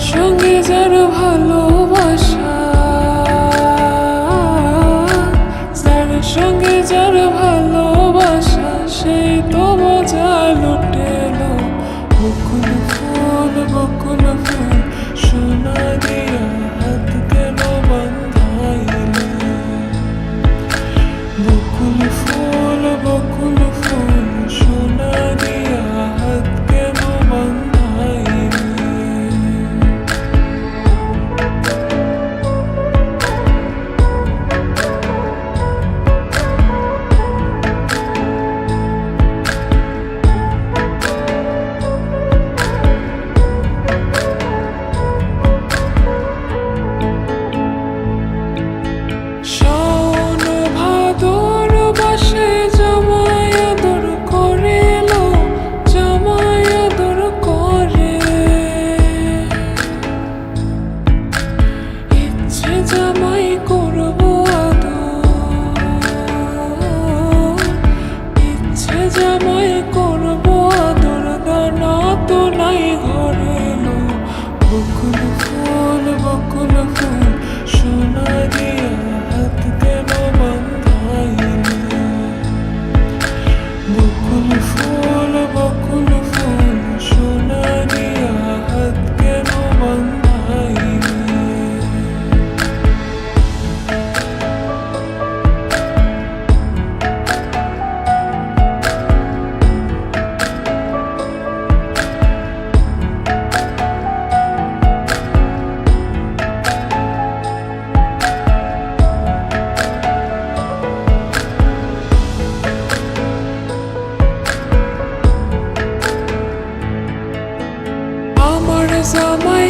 সঙ্গে যার ভালোবাসা, যার সঙ্গে যার ভালোবাসা, সেই তো মজা লুটেলো। বকুল ফুল সোনা দিয়া হাত কেন বান্ধাইলে? বকুল ফুল সোনা দিয়া হাত কেন বান্ধাইলে? শাওন ভাদর বাসে জামাই আদর করেলো, জামাই আদর করে। ইচ্ছে জামাই করবো আদর, ইচ্ছে জামাই করবো আদর, দানা তো নাই ঘরে লো। বকুল ফুল সোনা দিয়া হাত কেন বান্ধাইলে? বকুল ফুল সোনা দিয়া হাত কেন বান্ধাইলে? আমার জামাই